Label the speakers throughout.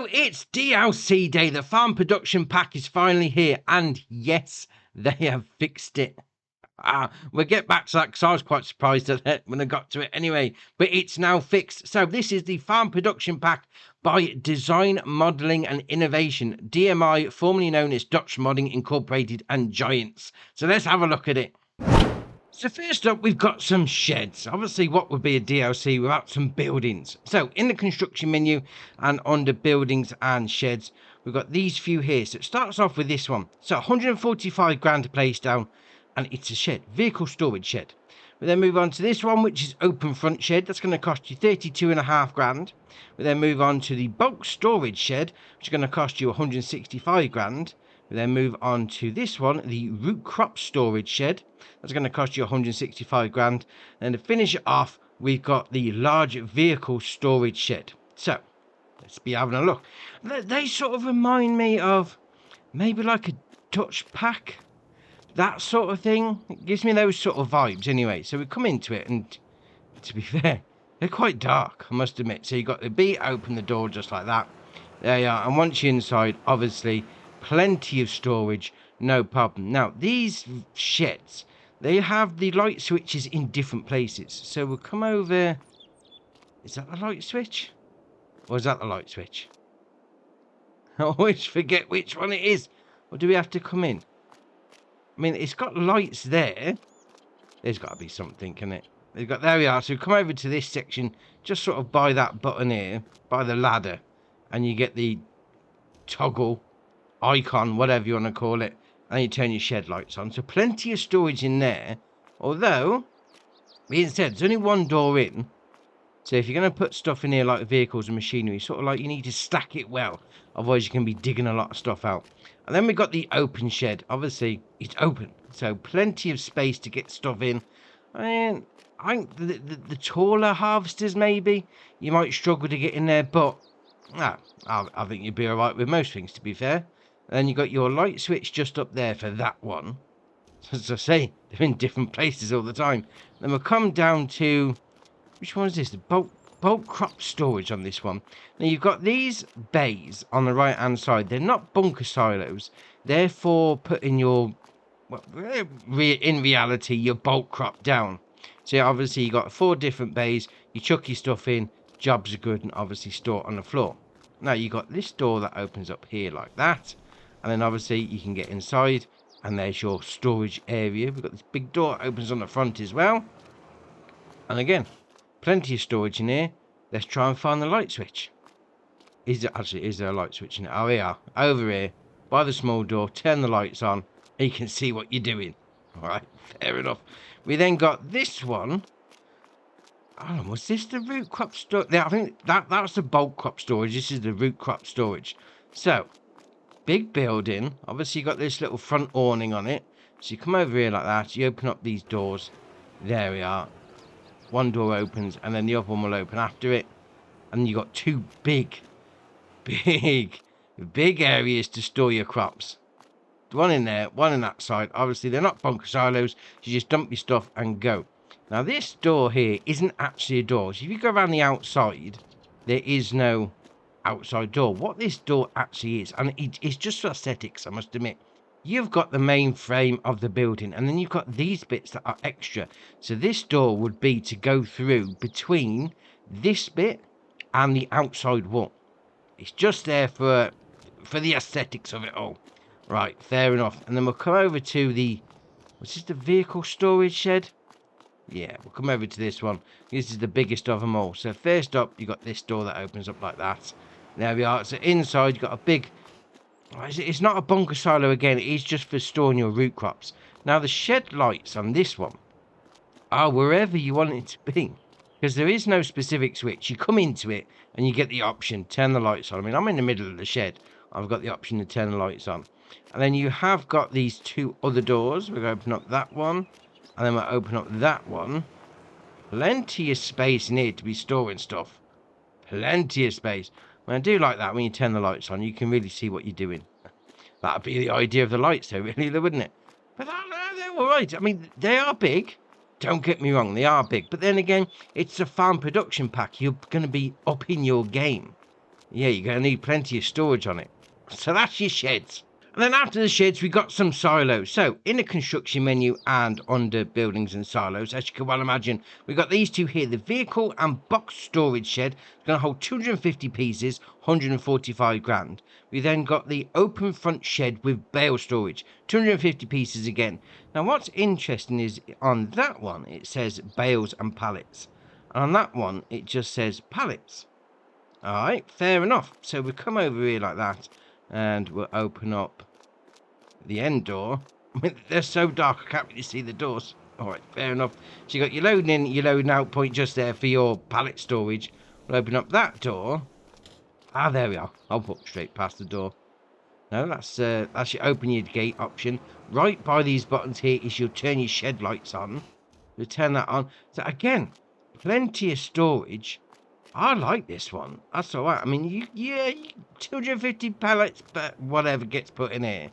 Speaker 1: So it's DLC day. The farm production pack is finally here. And yes, they have fixed it. We'll get back to that because I was quite surprised at it when I got to it anyway. But it's now fixed. So this is the farm production pack by Design Modelling and Innovation, DMI, formerly known as Dutch Modding Incorporated and Giants. So let's have a look at it. So first up, we've got some sheds. Obviously, what would be a DLC without some buildings? So in the construction menu and under buildings and sheds, we've got these few here. So it starts off with this one. So 145 grand to place down, and it's a shed, vehicle storage shed. We then move on to this one, which is open front shed. That's going to cost you 32.5 grand. We then move on to the bulk storage shed, which is going to cost you 165 grand. We then move on to this one, the root crop storage shed. That's going to cost you 165 grand. And to finish it off, we've got the large vehicle storage shed. So, let's be having a look. They sort of remind me of maybe like a Horsch Pack. That sort of thing. It gives me those sort of vibes anyway. So we come into it and, to be fair, they're quite dark, I must admit. So you've got the B, open the door just like that. There you are. And once you're inside, obviously, plenty of storage, no problem. Now, these sheds, they have the light switches in different places. So we'll come over. Is that the light switch? Or is that the light switch? I always forget which one it is. Or do we have to come in? I mean, it's got lights there. There's got to be something, can it? There we are. So we come over to this section, just sort of by that button here, by the ladder. And you get the toggle icon, whatever you want to call it, and you turn your shed lights on. So plenty of storage in there, although being said, there's only one door in, so if you're going to put stuff in here like vehicles and machinery, sort of like you need to stack it well, otherwise you can be digging a lot of stuff out. And then we've got the open shed. Obviously it's open, so plenty of space to get stuff in. And I think the taller harvesters, maybe you might struggle to get in there, but I think you'd be all right with most things, to be fair. Then you got your light switch just up there for that one. As I say, they're in different places all the time. Then we'll come down to, which one is this? The bulk crop storage on this one. Now you've got these bays on the right hand side. They're not bunker silos. They're for putting your, well, in reality, your bulk crop down. So obviously you got 4 different bays. You chuck your stuff in. Jobs are good, and obviously store it on the floor. Now you got this door that opens up here like that. And then obviously you can get inside, and there's your storage area. We've got this big door that opens on the front as well. And again, plenty of storage in here. Let's try and find the light switch. Is there a light switch in it? Oh, we are. Over here, by the small door, turn the lights on, and you can see what you're doing. Alright, fair enough. We then got this one. Oh, was this the root crop storage? Yeah, I think that was the bulk crop storage. This is the root crop storage. So, big building. Obviously you got this little front awning on it, so you come over here like that, you open up these doors. There we are. One door opens and then the other one will open after it, and you got 2 big areas to store your crops. One in there, one in that side. Obviously they're not bunker silos, you just dump your stuff and go. Now this door here isn't actually a door, so if you go around the outside, there is no outside door. What this door actually is, and it's just for aesthetics, I must admit, you've got the main frame of the building, and then you've got these bits that are extra. So this door would be to go through between this bit and the outside wall. It's just there for the aesthetics of it all. Right, fair enough. And then we'll come over to the, was this the vehicle storage shed? Yeah, we'll come over to this one. This is the biggest of them all. So first up, you got this door that opens up like that. There we are. So inside, you've got a big, it's not a bunker silo again. It is just for storing your root crops. Now, the shed lights on this one are wherever you want it to be, because there is no specific switch. You come into it and you get the option, turn the lights on. I mean, I'm in the middle of the shed. I've got the option to turn the lights on. And then you have got these 2 other doors. We're going to open up that one. And then we'll open up that one. Plenty of space in here to be storing stuff. Plenty of space. Well, I do like that when you turn the lights on. You can really see what you're doing. That would be the idea of the lights, though, really, wouldn't it? But they're all right. I mean, they are big. Don't get me wrong, they are big. But then again, it's a farm production pack. You're going to be up in your game. Yeah, you're going to need plenty of storage on it. So that's your sheds. And then after the sheds, we got some silos. So in the construction menu and under buildings and silos, as you can well imagine, we got these two here. The vehicle and box storage shed, going to hold 250 pieces, 145 grand. We then got the open front shed with bale storage, 250 pieces again. Now what's interesting is on that one, it says bales and pallets. And on that one, it just says pallets. All right, fair enough. So we come over here like that, and we'll open up the end door. They're so dark, I can't really see the doors. All right, fair enough. So you got your loading in, your loading out point just there for your pallet storage. We'll open up that door. Ah, there we are. I'll walk straight past the door. No, that's your open your gate option. Right by these buttons here is you'll turn your shed lights on. You'll turn that on. So again, plenty of storage. I like this one. That's all right. I mean, yeah, 250 pallets, but whatever gets put in here.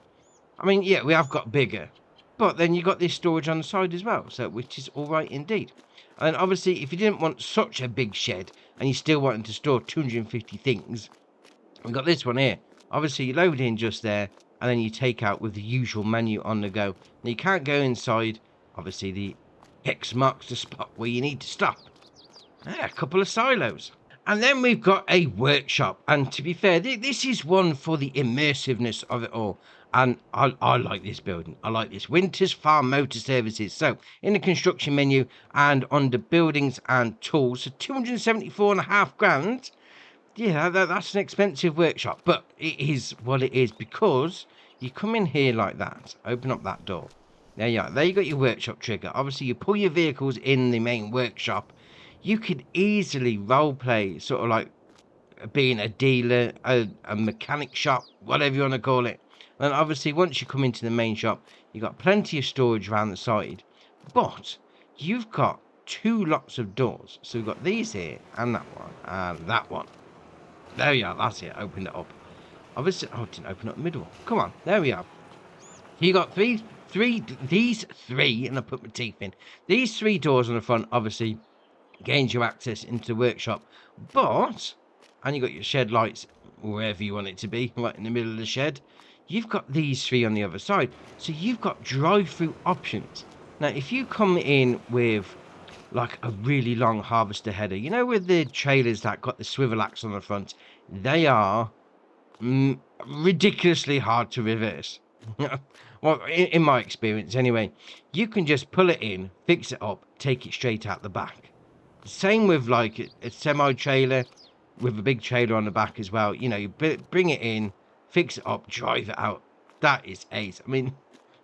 Speaker 1: I mean, yeah, we have got bigger, but then you got this storage on the side as well, so which is all right indeed. And obviously, if you didn't want such a big shed and you still wanted to store 250 things, we've got this one here. Obviously, you load in just there, and then you take out with the usual menu on the go. Now, you can't go inside. Obviously, the X marks the spot where you need to stop. A couple of silos. And then we've got a workshop. And to be fair, this is one for the immersiveness of it all. And I like this building. I like this. Winters Farm Motor Services. So in the construction menu and under buildings and tools, so 274.5 grand. Yeah, that's an expensive workshop. But it is what it is because you come in here like that. Open up that door. There you are. There you got your workshop trigger. Obviously, you pull your vehicles in the main workshop. You could easily roleplay sort of like being a dealer, a mechanic shop, whatever you want to call it. And obviously, once you come into the main shop, you've got plenty of storage around the side. But you've got two lots of doors. So we've got these here, and that one, and that one. There we are. That's it. Opened it up. Obviously, oh, it didn't open up the middle. Come on. There we are. You got these three, and I put my teeth in. These three doors on the front, obviously, gains you access into the workshop, and you got your shed lights wherever you want it to be, right in the middle of the shed. You've got these three on the other side, so you've got drive-through options. Now if you come in with like a really long harvester header, you know, with the trailers that got the swivel axe on the front, they are ridiculously hard to reverse. Well, in my experience anyway. You can just pull it in, fix it up, take it straight out the back. Same with like a semi-trailer with a big trailer on the back as well. You know, you bring it in, fix it up, drive it out. That is ace. I mean,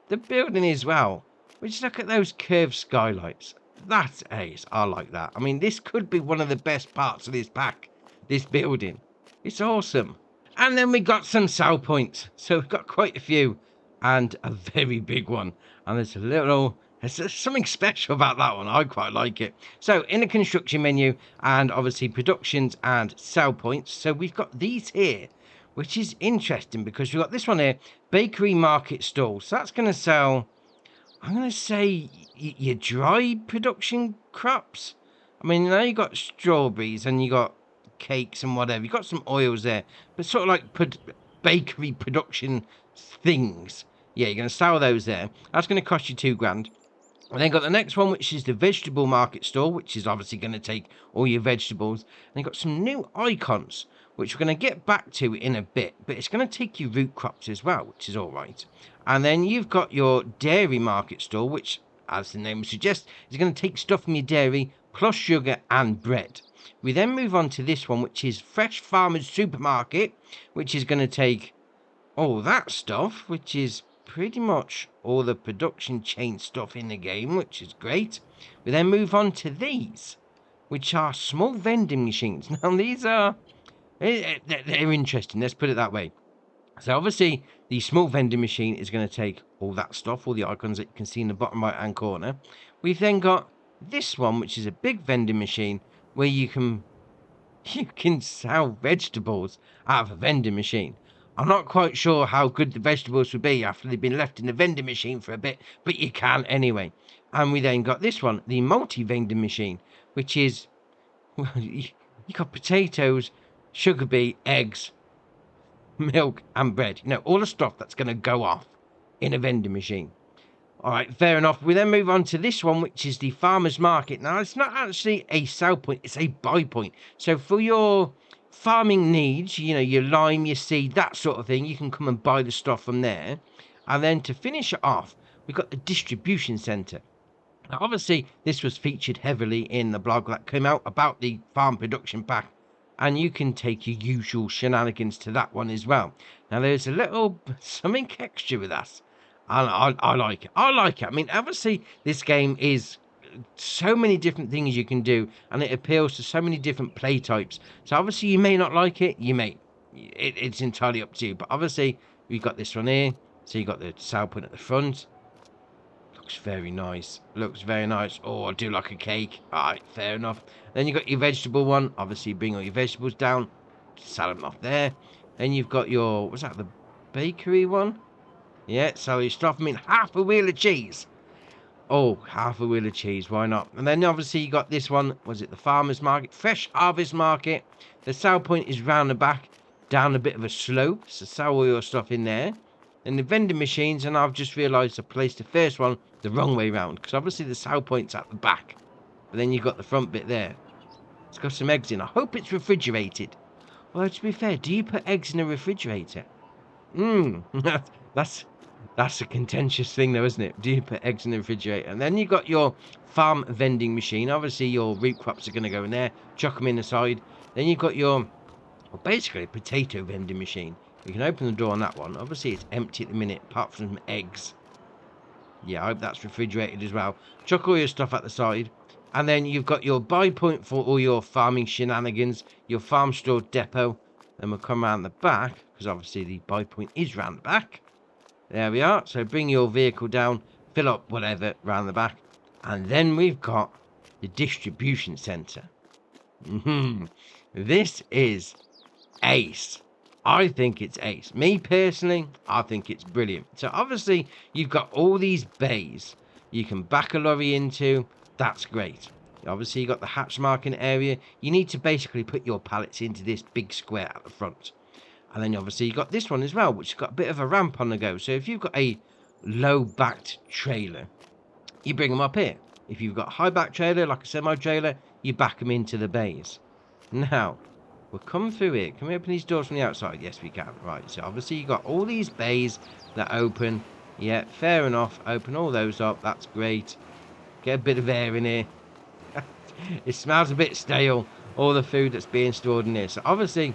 Speaker 1: the building as well. Just look at those curved skylights. That's ace. I like that. I mean, this could be one of the best parts of this pack, this building. It's awesome. And then we got some sell points. So we've got quite a few and a very big one. And there's something special about that one. I quite like it. So in the construction menu and obviously productions and sell points. So we've got these here, which is interesting because we've got this one here, bakery market stall. So that's going to sell, I'm going to say, your dry production crops. I mean, now you got strawberries and you got cakes and whatever. You got some oils there, but sort of like bakery production things. Yeah, you're going to sell those there. That's going to cost you 2 grand. And then got the next one, which is the vegetable market store, which is obviously going to take all your vegetables. And you've got some new icons, which we're going to get back to in a bit. But it's going to take your root crops as well, which is all right. And then you've got your dairy market store, which, as the name suggests, is going to take stuff from your dairy, plus sugar and bread. We then move on to this one, which is Fresh Farmers Supermarket, which is going to take all that stuff, which is pretty much all the production chain stuff in the game, which is great. We then move on to these, which are small vending machines. Now these are, they're interesting, let's put it that way. So obviously the small vending machine is going to take all that stuff, all the icons that you can see in the bottom right hand corner. We've then got this one, which is a big vending machine where you can sell vegetables out of a vending machine. I'm not quite sure how good the vegetables would be after they've been left in the vending machine for a bit, but you can anyway. And we then got this one, the multi-vending machine, which is, well, you got potatoes, sugar beet, eggs, milk, and bread. You know, all the stuff that's going to go off in a vending machine. All right, fair enough. We then move on to this one, which is the farmer's market. Now, it's not actually a sell point, it's a buy point. So for your farming needs, you know, your lime, your seed, that sort of thing, you can come and buy the stuff from there. And then to finish it off, we've got the distribution centre. Now, obviously, this was featured heavily in the blog that came out about the farm production pack. And you can take your usual shenanigans to that one as well. Now, there's a little something extra with us. I like it. I like it. I mean, obviously, this game is so many different things you can do, and it appeals to so many different play types. So obviously, you may not like it. You may. It's entirely up to you. But obviously, we've got this one here. So you got the sale point at the front. Looks very nice. Looks very nice. Oh, I do like a cake. All right, fair enough. Then you got your vegetable one. Obviously, bring all your vegetables down. Sell them off there. Then you've got your, what's that, the bakery one? Yeah, so you stuff them in half a wheel of cheese. Oh, half a wheel of cheese, why not? And then obviously you got this one, was it the farmer's market? Fresh harvest market. The sale point is round the back, down a bit of a slope, so sell all your stuff in there. And the vending machines, and I've just realised I placed the first one the wrong way round, because obviously the sale point's at the back. But then you've got the front bit there. It's got some eggs in. I hope it's refrigerated. Well, to be fair, do you put eggs in a refrigerator? That's a contentious thing though, isn't it? Do you put eggs in the refrigerator? And then you got your farm vending machine. Obviously your root crops are going to go in there. Chuck them in the side. Then you've got your, well, basically a potato vending machine. You can open the door on that one. Obviously it's empty at the minute, apart from some eggs. Yeah, I hope that's refrigerated as well. Chuck all your stuff at the side. And then you've got your buy point for all your farming shenanigans. Your farm store depot. Then we'll come around the back, because obviously the buy point is round the back. There we are. So bring your vehicle down, fill up whatever round the back. And then we've got the distribution centre. This is ace. I think it's ace. Me personally, I think it's brilliant. So obviously you've got all these bays you can back a lorry into. That's great. Obviously you got the hatch marking area. You need to basically put your pallets into this big square at the front. And then obviously you got this one as well, which has got a bit of a ramp on the go. So if you've got a low-backed trailer, you bring them up here. If you've got a high-backed trailer, like a semi-trailer, you back them into the bays. Now, we'll come through here. Can we open these doors from the outside? Yes, we can. Right, so obviously you've got all these bays that open. Yeah, fair enough. Open all those up. That's great. Get a bit of air in here. It smells a bit stale, all the food that's being stored in here. So obviously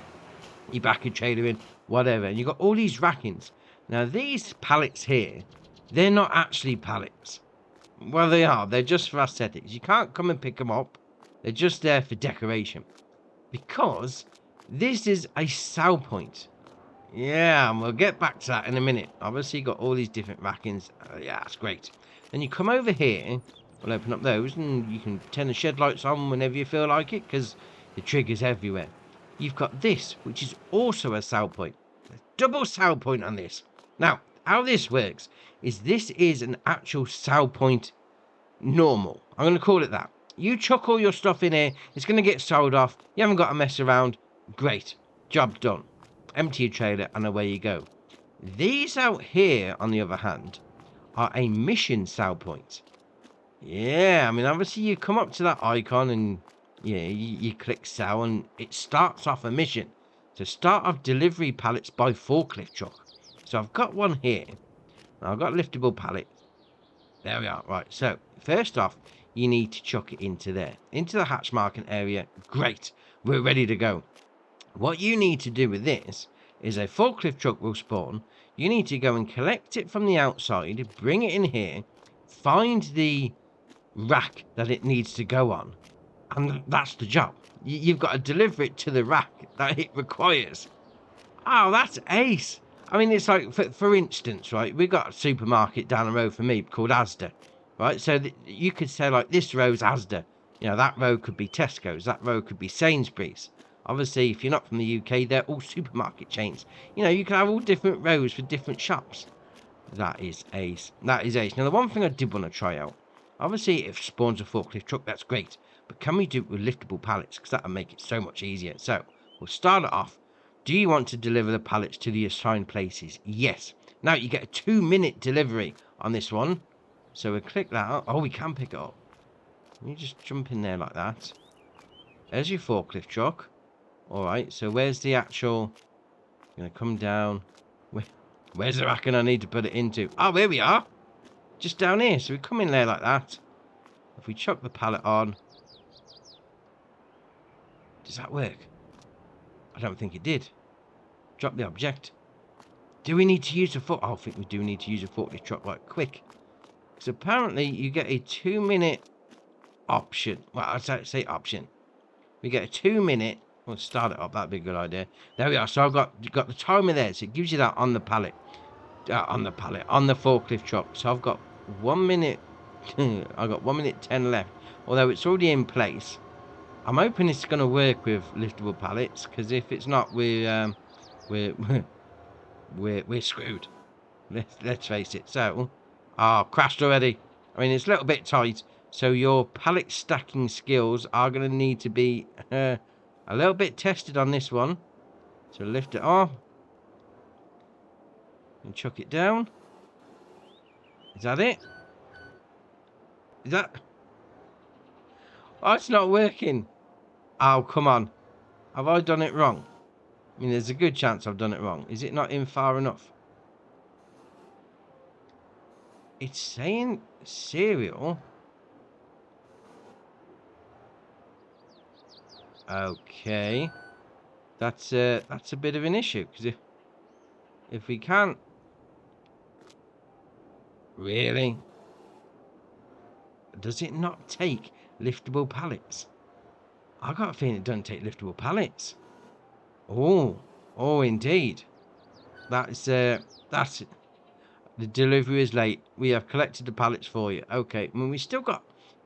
Speaker 1: you back a trailer in, whatever, and you've got all these rackings. Now these pallets here, they're not actually pallets. Well, they are. They're just for aesthetics. You can't come and pick them up. They're just there for decoration, because this is a sell point. Yeah, and we'll get back to that in a minute. Obviously you got all these different rackings. Yeah, that's great. Then you come over here. We'll open up those, and you can turn the shed lights on whenever you feel like it, because the trigger's everywhere. You've got this, which is also a sell point. Double sell point on this. Now, how this works is this is an actual sell point normal. I'm going to call it that. You chuck all your stuff in here. It's going to get sold off. You haven't got to mess around. Great. Job done. Empty your trailer, and away you go. These out here, on the other hand, are a mission sell point. Yeah, I mean, obviously you come up to that icon and yeah, you click sell, and it starts off a mission to start off delivery pallets by forklift truck. So I've got one here. I've got a liftable pallet. There we are. Right, so first off, you need to chuck it into there, into the hatch marking area. Great, we're ready to go. What you need to do with this is a forklift truck will spawn. You need to go and collect it from the outside, bring it in here, find the rack that it needs to go on, and that's the job. You've got to deliver it to the rack that it requires. Oh, that's ace. I mean, it's like, for instance, right, we've got a supermarket down the road from me called Asda, right? So you could say, like, this row's Asda. You know, that row could be Tesco's, that row could be Sainsbury's. Obviously, if you're not from the UK, they're all supermarket chains. You know, you can have all different rows for different shops. That is ace. That is ace. Now, the one thing I did want to try out, obviously, if it spawns a forklift truck, that's great. But can we do it with liftable pallets? Because that'll make it so much easier. So, We'll start it off. Do you want to deliver the pallets to the assigned places? Yes. Now you get a 2-minute delivery on this one. So we'll click that. Oh, we can pick it up. You just jump in there like that. There's your forklift truck. Alright, so where's the actual... I'm going to come down. Where's the rack I need to put it into? Oh, here we are. Just down here. So we come in there like that. If we chuck the pallet on... Does that work? I don't think it did. Drop the object. Do we need to use a foot? Oh, I think we do need to use a forklift truck like quick. Because apparently you get a 2-minute option. Well, I'd say option. We get a 2-minute. We'll start it up. That'd be a good idea. There we are. So I've got the timer there. So it gives you that on the pallet. On the forklift truck. So I've got 1 minute. I've got 1 minute 10 left. Although it's already in place. I'm hoping it's going to work with liftable pallets. Because if it's not, we're screwed. Let's face it. So, crashed already. I mean, it's a little bit tight. So your pallet stacking skills are going to need to be a little bit tested on this one. So lift it off. And chuck it down. Is that it? Is that... Oh, it's not working. Oh, come on. Have I done it wrong? I mean, there's a good chance I've done it wrong. Is it not in far enough? It's saying cereal. Okay. That's a bit of an issue. Because if we can't... Really? Does it not take liftable pallets? I got a feeling it doesn't take liftable pallets. Oh, indeed. That's the delivery is late. We have collected the pallets for you. Okay, I mean, we still got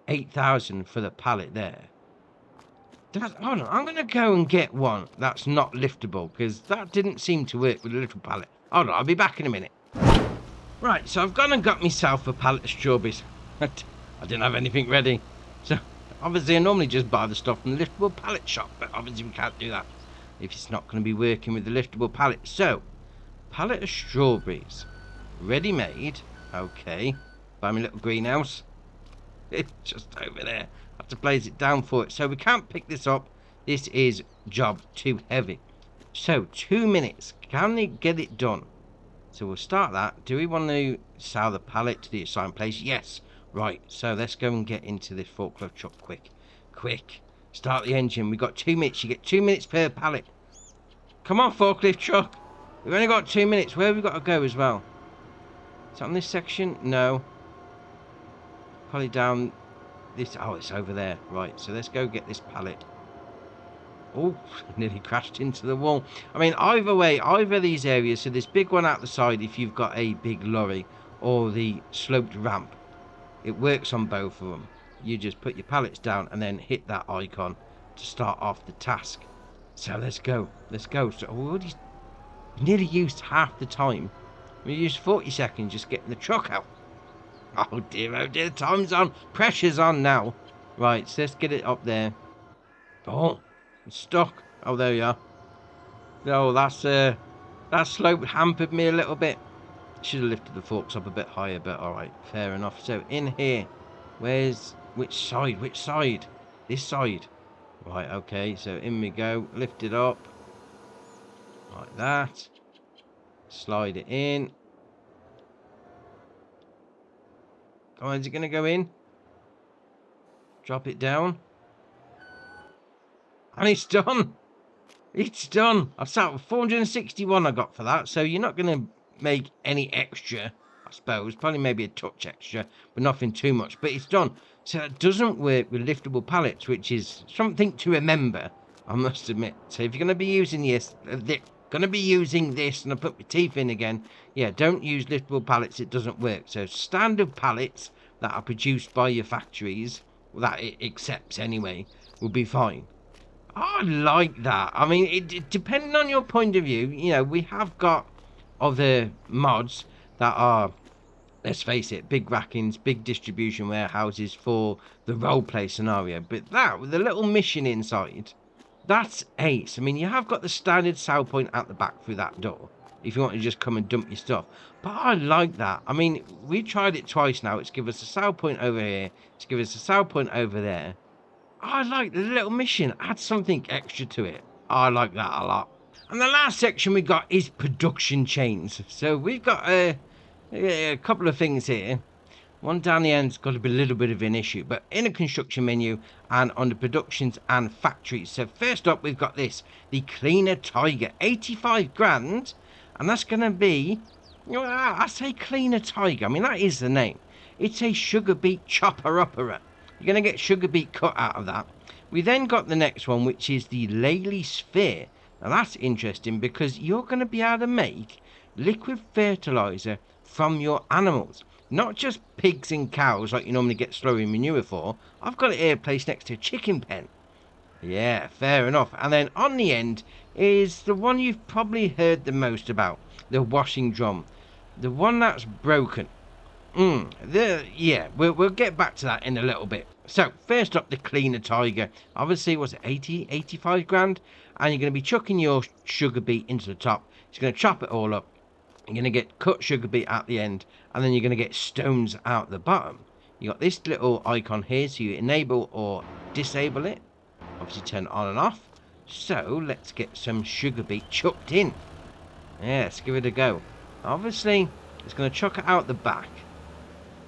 Speaker 1: 8,000 for the pallet there. Hold on, I'm going to go and get one that's not liftable, because that didn't seem to work with a little pallet. Hold on, I'll be back in a minute. Right, so I've gone and got myself a pallet of strawberries. I didn't have anything ready. So, obviously, I normally just buy the stuff from the liftable pallet shop, but obviously we can't do that if it's not going to be working with the liftable pallet. So, pallet of strawberries. Ready made. Okay. Buy my little greenhouse. It's just over there. I have to place it down for it. So we can't pick this up. This is job too heavy. So 2 minutes. Can they get it done? So we'll start that. Do we want to sell the pallet to the assigned place? Yes. Right. So let's go and get into this forklift truck quick. Quick. Start the engine. We've got 2 minutes. You get 2 minutes per pallet. Come on, forklift truck. We've only got 2 minutes. Where have we got to go as well? Is it on this section? No. Probably down this. Oh, it's over there. Right, so let's go get this pallet. Oh, nearly crashed into the wall. I mean, either way, either of these areas, so this big one out the side if you've got a big lorry, or the sloped ramp, it works on both of them. You just put your pallets down and then hit that icon to start off the task. So let's go. Let's go. So we already nearly used half the time. We used 40 seconds just getting the truck out. Oh dear, time's on. Pressure's on now. Right, so let's get it up there. Oh, it's stuck. Oh, there you are. Oh, that slope hampered me a little bit. Should have lifted the forks up a bit higher, but alright, fair enough. So in here, which side? Which side? This side. Right, okay, so in we go. Lift it up. Like that. Slide it in. Oh, is it going to go in? Drop it down. And it's done. It's done. I've sat with 461 I got for that. So you're not going to make any extra, I suppose. Probably maybe a touch extra, but nothing too much. But it's done. So it doesn't work with liftable pallets, which is something to remember, I must admit. So if you're going to be using this, and I put my teeth in again, yeah, don't use liftable pallets. It doesn't work. So standard pallets that are produced by your factories, that it accepts anyway, will be fine. I like that. I mean, it depending on your point of view, you know, we have got other mods that are, let's face it, big rackings, big distribution warehouses for the roleplay scenario. But that, with a little mission inside, That's ace. I mean, you have got the standard sell point at the back through that door if you want to just come and dump your stuff. But I like that. I mean, we tried it twice now. It's give us a sell point over here. It's give us a sell point over there. I like the little mission. Add something extra to it. I like that a lot. And the last section we got is production chains. So we've got a couple of things here. One down the end's got to be a little bit of an issue, but in a construction menu and under productions and factories. So first up, we've got this, the Cleaner Tiger, 85 grand, and that's going to be, I say Cleaner Tiger, I mean, that is the name. It's a sugar beet chopper upper. You're going to get sugar beet cut out of that. We then got the next one, which is the Lely Sphere. Now that's interesting because you're going to be able to make liquid fertilizer from your animals. Not just pigs and cows like you normally get slurry manure for. I've got it here placed next to a chicken pen. Yeah, fair enough. And then on the end is the one you've probably heard the most about. The washing drum. The one that's broken. Yeah, we'll get back to that in a little bit. So, first up, the Cleaner Tiger. Obviously, was it 80, 85 grand? And you're going to be chucking your sugar beet into the top. It's going to chop it all up. You're going to get cut sugar beet at the end, and then you're going to get stones out the bottom. You got this little icon here, so you enable or disable it. Obviously turn it on and off. So let's get some sugar beet chucked in. Yeah, let's give it a go. Obviously, it's going to chuck it out the back,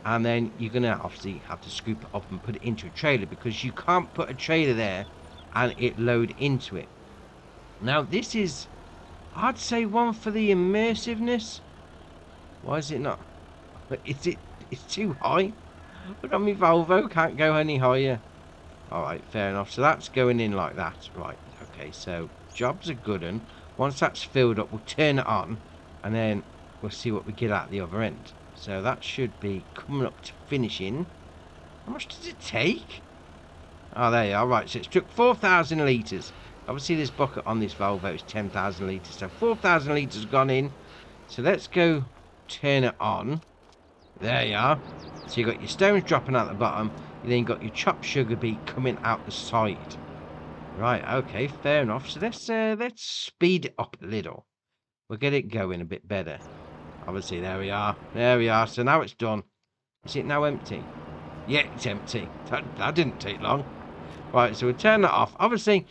Speaker 1: and then you're going to obviously have to scoop it up and put it into a trailer, because you can't put a trailer there and it load into it. Now this is, I'd say, one for the immersiveness. Why is it not? It's too high. Look at me Volvo, can't go any higher. Alright, fair enough. So that's going in like that. Right, okay, so job's a good one. Once that's filled up, we'll turn it on, and then we'll see what we get at the other end. So that should be coming up to finishing. How much does it take? Oh, there you are. Right, so it's took 4,000 litres. Obviously, this bucket on this Volvo is 10,000 litres. So 4,000 litres gone in. So let's go turn it on. There you are. So you got your stones dropping out the bottom. You then got your chopped sugar beet coming out the side. Right, okay, fair enough. So let's speed it up a little. We'll get it going a bit better. Obviously, there we are. There we are. So now it's done. Is it now empty? Yeah, it's empty. That didn't take long. Right, so we'll turn that off. Obviously,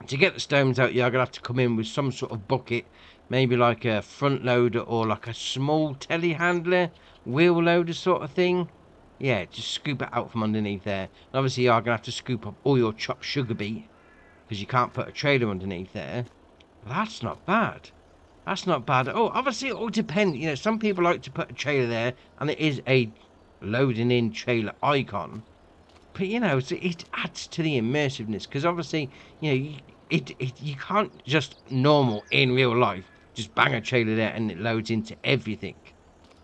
Speaker 1: to get the stones out, you're going to have to come in with some sort of bucket. Maybe like a front loader or like a small telehandler, wheel loader sort of thing. Yeah, just scoop it out from underneath there. And obviously, you're going to have to scoop up all your chopped sugar beet, because you can't put a trailer underneath there. Well, that's not bad. That's not bad. Oh, obviously, it all depends. You know, some people like to put a trailer there, and it is a loading in trailer icon. But, you know, it adds to the immersiveness, because obviously, you know, you can't just normal in real life just bang a trailer there and it loads into everything.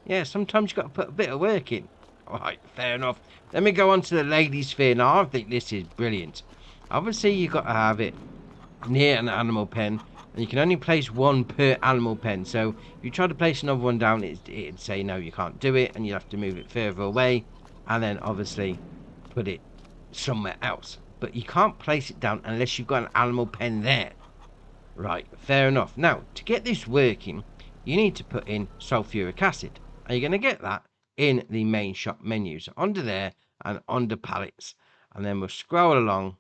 Speaker 1: Yeah, sometimes you've got to put a bit of work in. Alright, fair enough. Let me go on to the Lady Sphere now. I think this is brilliant. Obviously, you've got to have it near an animal pen, and you can only place one per animal pen. So if you try to place another one down, it'd say no, you can't do it, and you have to move it further away, and then obviously put it somewhere else. But you can't place it down unless you've got an animal pen there. Right, fair enough. Now, to get this working, you need to put in sulfuric acid, and you're going to get that in the main shop menu. So under there and under pallets, and then we'll scroll along.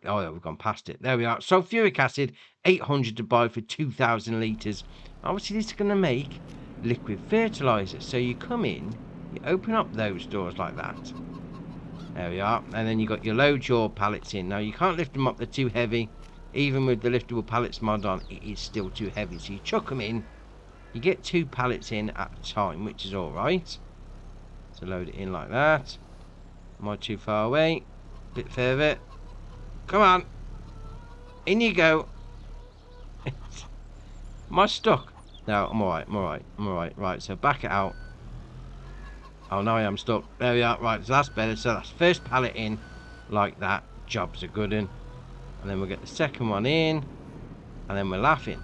Speaker 1: Oh, yeah, we've gone past it. There we are. Sulfuric acid, 800 to buy for 2,000 litres. Obviously, this is going to make liquid fertilizer. So you come in, you open up those doors like that. There we are. And then you got your load your pallets in. Now, you can't lift them up. They're too heavy. Even with the liftable pallets mod on, it is still too heavy. So you chuck them in. You get 2 pallets in at a time, which is all right. So load it in like that. Am I too far away? A bit further. Come on. In you go. Am I stuck? No, I'm alright. I'm alright. I'm alright. Right, so back it out. Oh, no, I am stuck. There we are. Right, so that's better. So that's first pallet in like that. Job's a good one. And then we'll get the second one in. And then we're laughing.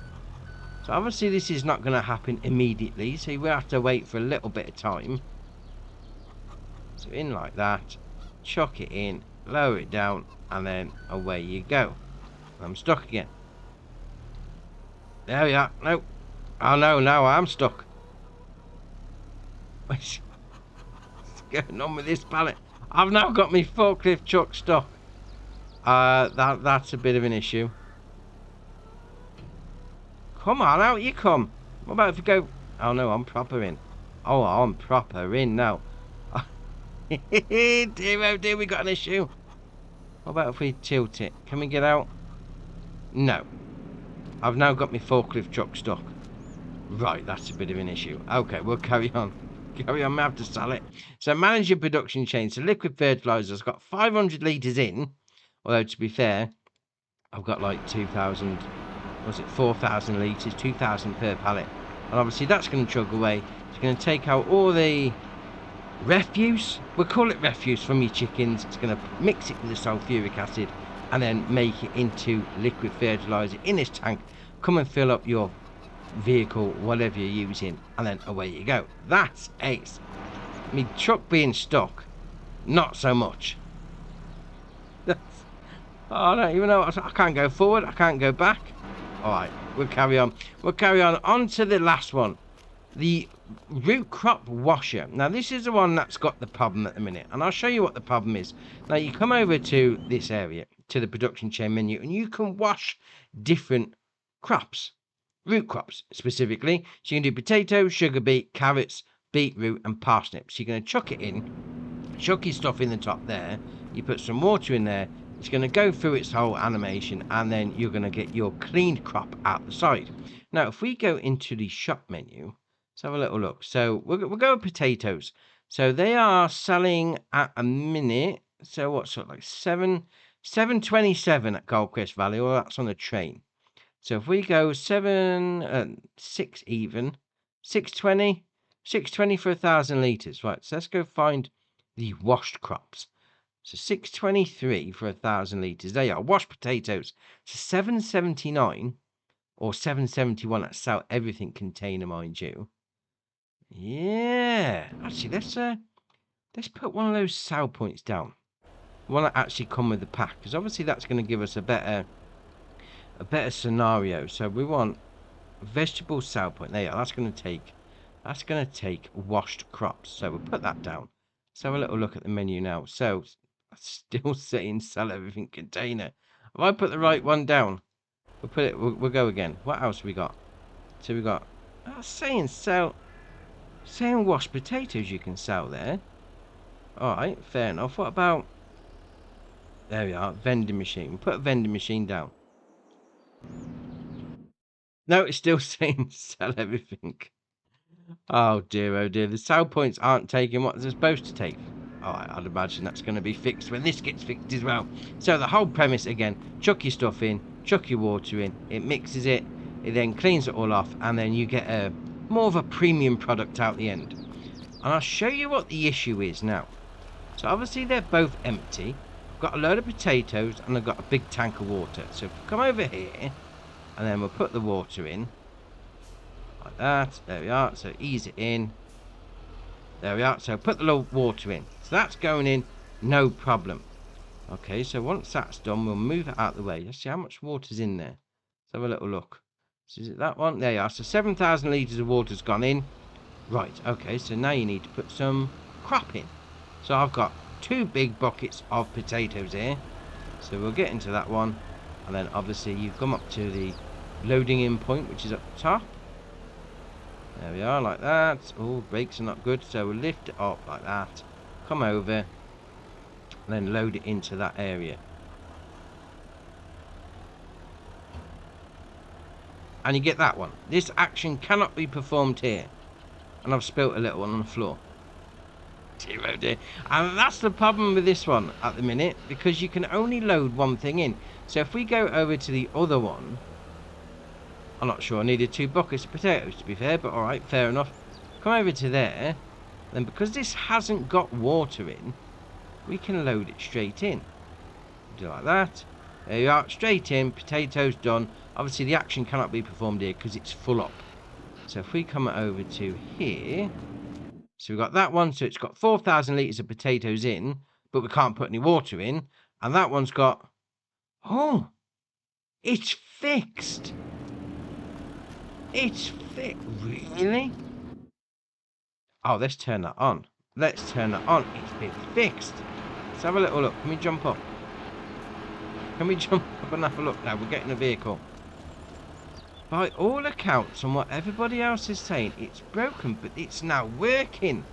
Speaker 1: So obviously this is not going to happen immediately. So we'll have to wait for a little bit of time. So in like that. Chuck it in. Lower it down. And then away you go. I'm stuck again. There we are. No. Oh, no, now I'm stuck. What's going on with this pallet? I've now got my forklift truck stuck. That's a bit of an issue. Come on, out you come. What about if you go... Oh, no, I'm proper in. Oh, I'm proper in now. Dear, oh dear, we got an issue. What about if we tilt it? Can we get out? No. I've now got my forklift truck stuck. Right, that's a bit of an issue. Okay, we'll carry on. Carry on, I have to sell it. So manage your production chain. So liquid fertilizer's got 500 litres in. Although, to be fair, I've got like 2,000... Was it 4,000 litres, 2,000 per pallet, and obviously that's going to chug away. It's going to take out all the refuse, we'll call it refuse, from your chickens. It's going to mix it with the sulfuric acid and then make it into liquid fertiliser in this tank. Come and fill up your vehicle, whatever you're using, and then away you go. That's ace. Me truck being stuck, not so much. I don't even know. I can't go forward, I can't go back. Alright, we'll carry on. We'll carry on to the last one. The root crop washer. Now, this is the one that's got the problem at the minute. And I'll show you what the problem is. Now, you come over to this area, to the production chain menu, and you can wash different crops. Root crops, specifically. So you can do potatoes, sugar beet, carrots, beetroot, and parsnips. So you're going to chuck it in. Chuck your stuff in the top there. You put some water in there. It's going to go through its whole animation, and then you're going to get your cleaned crop out the side. Now, if we go into the shop menu, let's have a little look. So we'll go with potatoes. So they are selling at a minute. So what's it like? 7.27 at Goldcrest Valley, or that's on the train. So if we go 6 even, 6.20, 6.20 for 1,000 litres. Right, so let's go find the washed crops. So 6.23 for 1,000 litres. There you are. Washed potatoes. So 7.79 or 7.71 at South Everything container, mind you. Yeah. Actually, let's put one of those sell points down. One that actually come with the pack, because obviously that's going to give us a better scenario. So we want vegetable sell point. There you are. That's going to take washed crops. So we'll put that down. Let's have a little look at the menu now. So still saying sell everything container. Have I put the right one down? We'll go again. What else have we got? So we got saying washed potatoes you can sell there. Alright, fair enough. What about, there we are, vending machine. Put a vending machine down. No, it's still saying sell everything. Oh dear, the sell points aren't taking what they're supposed to take. Alright, I'd imagine that's going to be fixed when this gets fixed as well. So the whole premise again, chuck your stuff in, chuck your water in, it mixes it, it then cleans it all off, and then you get more of a premium product out the end. And I'll show you what the issue is now. So obviously they're both empty. I've got a load of potatoes and I've got a big tank of water. So if we come over here, and then we'll put the water in. Like that, there we are, so ease it in. There we are, so put the little water in. So that's going in, no problem. Okay, so once that's done, we'll move it out of the way. Let's see how much water's in there. Let's have a little look. So is it that one? There you are, so 7,000 litres of water's gone in. Right, okay, so now you need to put some crop in. So I've got 2 big buckets of potatoes here. So we'll get into that one. And then obviously you come up to the loading in point, which is up the top. There we are, like that. Oh, brakes are not good, so we'll lift it up like that. Come over, and then load it into that area. And you get that one. This action cannot be performed here. And I've spilt a little one on the floor. Dear, dear. And that's the problem with this one at the minute, because you can only load one thing in. So if we go over to the other one, I'm not sure I needed 2 buckets of potatoes to be fair, but alright, fair enough. Come over to there, then because this hasn't got water in, we can load it straight in. Do like that. There you are, straight in, potatoes done. Obviously the action cannot be performed here because it's full up. So if we come over to here, so we've got that one, so it's got 4,000 litres of potatoes in, but we can't put any water in. And that one's got, oh, It's fixed. It's fixed. Really? Oh, let's turn that on. Let's turn that on. It's been fixed. Let's have a little look. Can we jump up? Can we jump up and have a look now? We're getting a vehicle. By all accounts and what everybody else is saying, it's broken, but it's now working.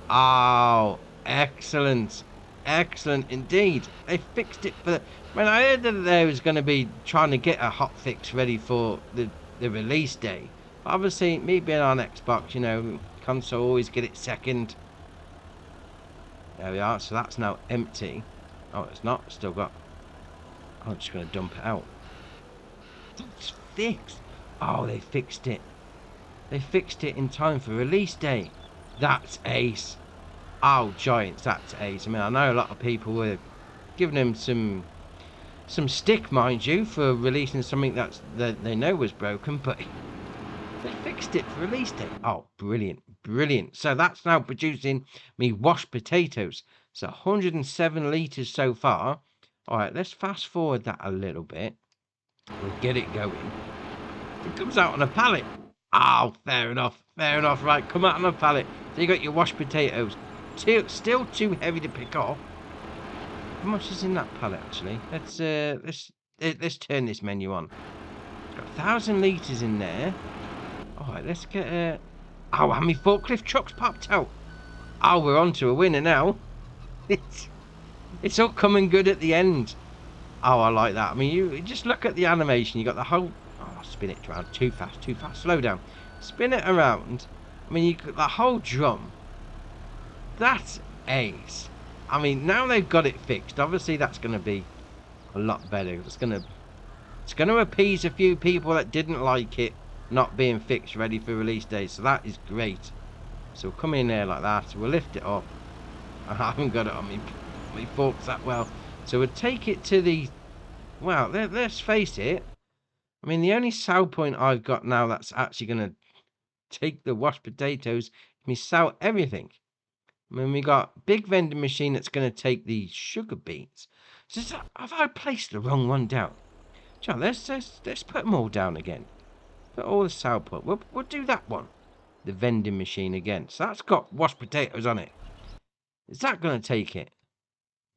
Speaker 1: Oh, excellent. Excellent indeed. They fixed it for... When I heard that they was going to be trying to get a hot fix ready for the release day. But obviously, me being on Xbox, you know, console always get it second. There we are. So that's now empty. Oh, it's not. Still got... I'm just going to dump it out. That's fixed. Oh, they fixed it. They fixed it in time for release day. That's ace. Oh, giants, that's ace. I mean, I know a lot of people were giving them some stick, mind you, for releasing something that they know was broken, but they fixed it for release day. Oh, brilliant, brilliant. So that's now producing me washed potatoes. So 107 litres so far. All right, let's fast forward that a little bit. We'll get it going. It comes out on a pallet. Oh, fair enough, fair enough. Right, come out on a pallet. So you got your washed potatoes. Still too heavy to pick off. How much is in that pallet actually? Let's turn this menu on. It's got 1,000 litres in there. Alright, let's get oh, how many forklift trucks popped out? Oh, we're on to a winner now. It's all coming good at the end. Oh, I like that. I mean, you just look at the animation. You got the whole... Oh, spin it around. Too fast, too fast. Slow down. Spin it around. I mean, you got the whole drum. That's ace. I mean, now they've got it fixed. Obviously, that's going to be a lot better. It's going to appease a few people that didn't like it not being fixed, ready for release day. So that is great. So we'll come in there like that. We'll lift it up. I haven't got it on my forks that well. So we'll take it to the... Well, let's face it. I mean, the only sell point I've got now that's actually going to take the washed potatoes, me sell everything. I mean, we got big vending machine that's going to take the sugar beets. So have I placed the wrong one down? John, let's put them all down again. Put all the sell point. We'll do that one. The vending machine again. So that's got washed potatoes on it. Is that going to take it?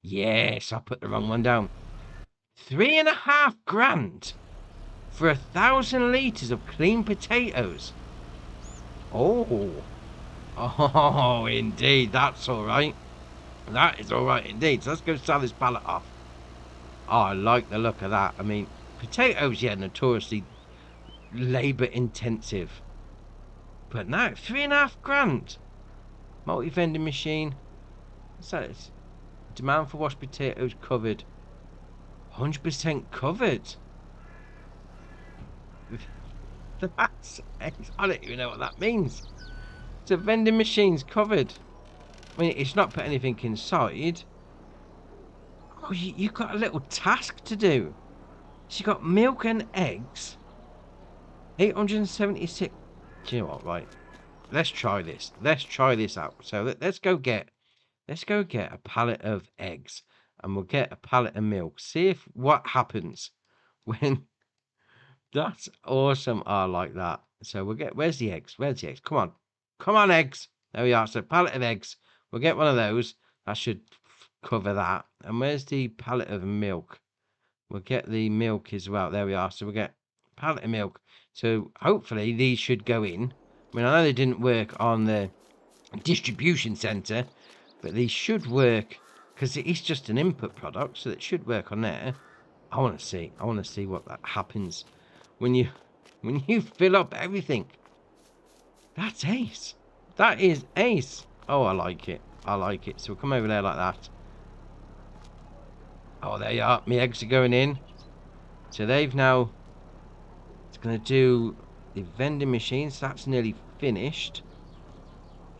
Speaker 1: Yes, I put the wrong one down. 3.5 grand for 1,000 litres of clean potatoes. Oh, indeed, that's all right. That is all right indeed. So let's go sell this pallet off. Oh, I like the look of that. I mean, potatoes, yeah, notoriously labour intensive. But now, 3.5 grand. Multi-vending machine. What's that? Demand for washed potatoes covered. 100% covered. That's... I don't even know what that means. So vending machines covered. I mean, it's not put anything inside. Oh, you've got a little task to do. So you got milk and eggs. 876. Do you know what? Right. Let's try this. Let's try this out. So let's go get a pallet of eggs, and we'll get a pallet of milk. See if what happens when. That's awesome. I like that. So we'll get. Where's the eggs? Where's the eggs? Come on. Come on, eggs. There we are. So pallet of eggs. We'll get one of those. That should cover that. And where's the pallet of milk? We'll get the milk as well. There we are. So we'll get a pallet of milk. So hopefully these should go in. I mean, I know they didn't work on the distribution centre, but these should work because it is just an input product. So it should work on there. I want to see what that happens when you fill up everything. That's ace. That is ace. Oh, I like it. I like it. So we'll come over there like that. Oh, there you are. My eggs are going in. So they've now... It's going to do the vending machine. So that's nearly finished.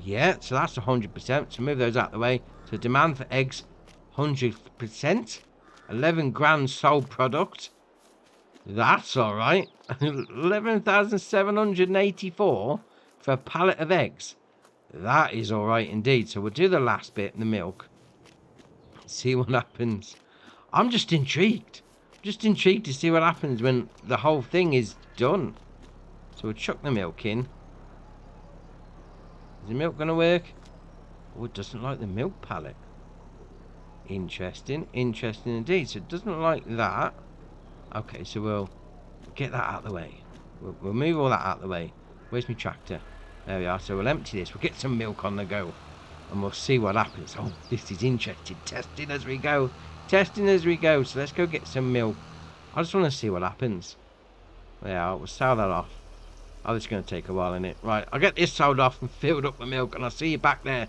Speaker 1: Yeah, so that's 100%. So move those out of the way. So demand for eggs, 100%. 11 grand sold product. That's all right. 11,784 for a pallet of eggs. That is all right indeed. So we'll do the last bit, the milk. See what happens. I'm just intrigued. Just intrigued to see what happens when the whole thing is done. So we'll chuck the milk in. Is the milk going to work? Oh, it doesn't like the milk pallet. Interesting. Interesting indeed. So it doesn't like that. Okay, so we'll get that out of the way. We'll move all that out of the way. Where's my tractor? There we are. So we'll empty this. We'll get some milk on the go. And we'll see what happens. Oh, this is interesting. Testing as we go. Testing as we go. So let's go get some milk. I just want to see what happens. Yeah, we'll sell that off. Oh, this is going to take a while, isn't it? Right, I'll get this sold off and filled up with milk, and I'll see you back there.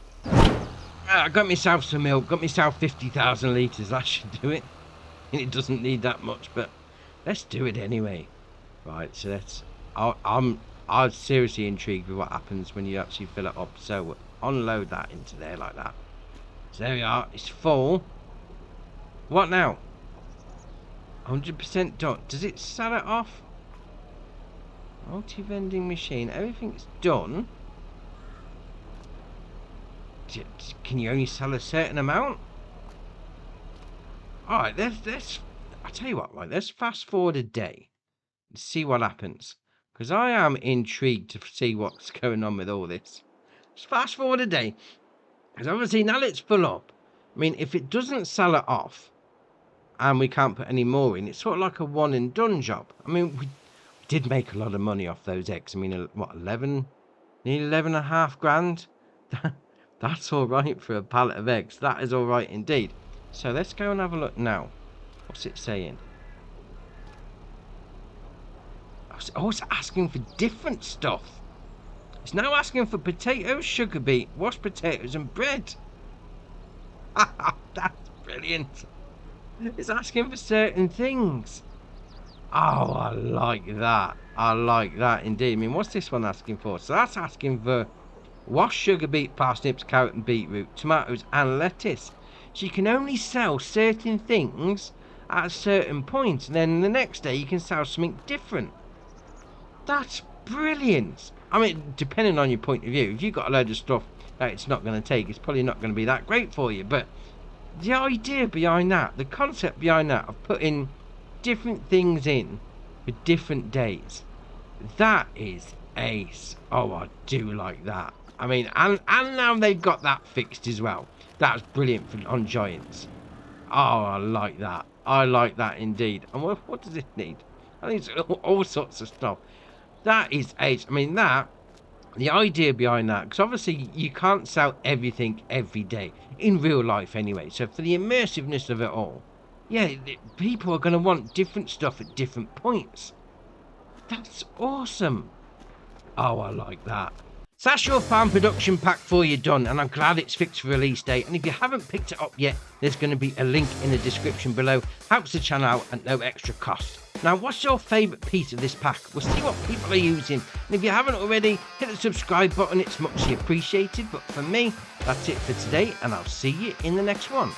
Speaker 1: I got myself some milk. Got myself 50,000 litres. That should do it. And it doesn't need that much, but let's do it anyway. Right, so let's... I'm seriously intrigued with what happens when you actually fill it up. So we'll unload that into there like that. So there we are. It's full. What now? 100% done. Does it sell it off? Multi-vending machine. Everything's done. Can you only sell a certain amount? Alright, let's... I'll tell you what, right, let's fast forward a day. And see what happens. Because I am intrigued to see what's going on with all this. Let's fast forward a day. Because obviously now it's full up. I mean, if it doesn't sell it off, and we can't put any more in, it's sort of like a one and done job. I mean, we did make a lot of money off those eggs. I mean, what, 11, nearly 11.5 grand? That's all right for a pallet of eggs. That is all right indeed. So let's go and have a look now. What's it saying? Oh, it's asking for different stuff. It's now asking for potatoes, sugar beet, washed potatoes and bread. That's brilliant. It's asking for certain things. Oh, I like that. I like that indeed. I mean, what's this one asking for? So that's asking for washed sugar beet, parsnips, carrot and beetroot, tomatoes and lettuce. So you can only sell certain things at a certain point, and then the next day you can sell something different. That's brilliant. I mean, depending on your point of view, if you've got a load of stuff that it's not going to take, it's probably not going to be that great for you. But the idea behind that, the concept behind that of putting different things in for different days, that is ace. Oh, I do like that. I mean, and now they've got that fixed as well. That's brilliant on Giants. Oh, I like that. I like that indeed. And what does it need? I think it's all sorts of stuff. That is ace. I mean, that, the idea behind that, because obviously you can't sell everything every day in real life anyway. So for the immersiveness of it all, yeah, people are going to want different stuff at different points. That's awesome. Oh, I like that. So that's your farm production pack for you done, and I'm glad it's fixed for release date. And if you haven't picked it up yet, there's going to be a link in the description below. Helps the channel out at no extra cost. Now, what's your favourite piece of this pack? We'll see what people are using. And if you haven't already, hit the subscribe button. It's muchly appreciated. But for me, that's it for today, and I'll see you in the next one.